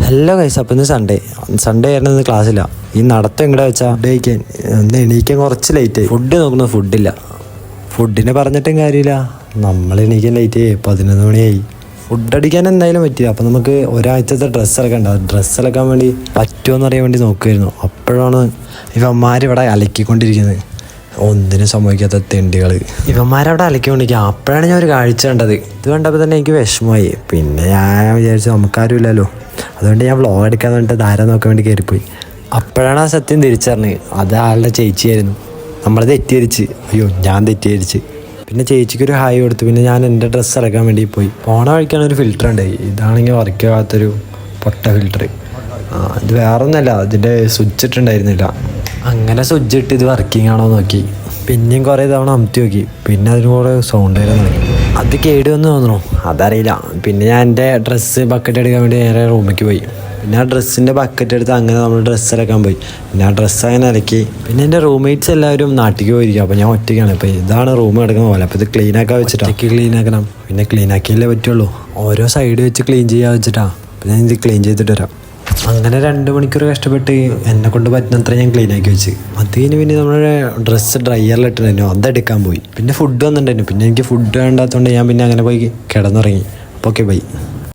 Hello guys, അപ്പം ഇന്ന് Sunday ആയിരുന്നു. ഇന്ന് ക്ലാസ്സില്ല. ഈ നടത്തം എങ്ങടെ വെച്ചാൽ ഫുഡ് കഴിക്കാൻ ഒന്ന് എണീക്കാൻ കുറച്ച് ലേറ്റായി. ഫുഡ് നോക്കുന്നു, ഫുഡില്ല. ഫുഡിനെ പറഞ്ഞിട്ടും കാര്യമില്ല, നമ്മൾ എണീക്കാൻ ലേറ്റായി. 11 മണിയായി. ഫുഡ് അടിക്കാൻ എന്തായാലും പറ്റില്ല. അപ്പം നമുക്ക് ഒരാഴ്ചത്തെ ഡ്രസ്സ് ഇറക്കണ്ട. ഡ്രസ്സ് ഇറക്കാൻ വേണ്ടി പറ്റുമോയെന്ന് അറിയാൻ വേണ്ടി നോക്കുമായിരുന്നു. അപ്പോഴാണ് ഇവന്മാരിവിടെ അലക്കിക്കൊണ്ടിരിക്കുന്നത്. ഒന്നിനും സംഭവിക്കാത്ത തെണ്ടികൾ. ഇവന്മാരവിടെ അലക്കിക്കൊണ്ടിരിക്കുക. അപ്പോഴാണ് ഞാൻ ഒരു കാഴ്ച കണ്ടത്. ഇത് കണ്ടപ്പോൾ തന്നെ എനിക്ക് വിഷമമായി. പിന്നെ ഞാൻ വിചാരിച്ചു നമുക്കാരും ഇല്ലല്ലോ, അതുകൊണ്ട് ഞാൻ വ്ളോഗ് എടുക്കാൻ വേണ്ടിയിട്ട് ധാരാളം നോക്കാൻ വേണ്ടി കയറിപ്പോയി. അപ്പോഴാണ് ആ സത്യം തിരിച്ചറിഞ്ഞത്. അത് ആളുടെ ചേച്ചിയായിരുന്നു. നമ്മൾ തെറ്റിദ്ധരിച്ച്. അയ്യോ, ഞാൻ തെറ്റിദ്ധരിച്ച്. പിന്നെ ചേച്ചിക്കൊരു ഹായ് കൊടുത്തു. പിന്നെ ഞാൻ എൻ്റെ ഡ്രസ്സ് ഇറക്കാൻ വേണ്ടി പോയി. പോണ വഴിക്കാണ് ഒരു ഫിൽറ്റർ ഉണ്ടായി. ഇതാണെങ്കിൽ വർക്ക് ചെയ്യാത്തൊരു പൊട്ട ഫിൽറ്റർ. ഇത് വേറൊന്നുമല്ല, ഇതിൻ്റെ സ്വിച്ച് ഇട്ടുണ്ടായിരുന്നില്ല. അങ്ങനെ സ്വിച്ച് ഇട്ട് ഇത് വർക്കിംഗ് ആണോ നോക്കി. പിന്നെയും കുറേ തവണ അമർത്തി നോക്കി. പിന്നെ അതിന് കൂടെ സൗണ്ട് വരാൻ തുടങ്ങി. അത് കേട് വന്ന് തോന്നണോ അതറിയില്ല. പിന്നെ ഞാൻ എൻ്റെ ഡ്രസ്സ് ബക്കറ്റ് എടുക്കാൻ വേണ്ടി നേരെ റൂമിലേക്ക് പോയി. പിന്നെ ആ ഡ്രസ്സിൻ്റെ ബക്കറ്റ് എടുത്ത് അങ്ങനെ നമ്മൾ ഡ്രസ്സ് ഇറക്കാൻ പോയി. പിന്നെ ആ ഡ്രസ്സ് അങ്ങനെ ഇറക്കി. പിന്നെ എൻ്റെ റൂംമേറ്റ്സ് എല്ലാവരും നാട്ടിലേക്ക് പോയിരിക്കും. അപ്പോൾ ഞാൻ ഒറ്റയ്ക്കാണ്. അപ്പോൾ ഇതാണ് റൂം എടുക്കുന്ന പോലെ. അപ്പോൾ ഇത് ക്ലീനാക്കാൻ വെച്ചിട്ടാണ്. ഒറ്റയ്ക്ക് ക്ലീനാക്കണം. പിന്നെ ക്ലീനാക്കിയല്ലേ പറ്റുള്ളൂ. ഓരോ സൈഡ് വെച്ച് ക്ലീൻ ചെയ്യാൻ വെച്ചിട്ടാണ്. അപ്പോൾ ഞാൻ ഇത് ക്ലീൻ ചെയ്തിട്ട് വരാം. അങ്ങനെ 2 മണിക്കൂർ കഷ്ടപ്പെട്ട് എന്നെ കൊണ്ട് പറ്റുന്നത്ര ഞാൻ ക്ലീൻ ആക്കി വെച്ച്. അത് കഴിഞ്ഞ് പിന്നെ നമ്മുടെ ഡ്രസ്സ് ഡ്രയറിലിട്ടുണ്ടായിരുന്നു, അതെടുക്കാൻ പോയി. പിന്നെ ഫുഡ് വന്നിട്ടുണ്ടായിരുന്നു. പിന്നെ എനിക്ക് ഫുഡ് വേണ്ടാത്തതുകൊണ്ട് ഞാൻ പിന്നെ അങ്ങനെ പോയി കിടന്നുറങ്ങി. അപ്പോൾ ഓക്കെ, ബൈ.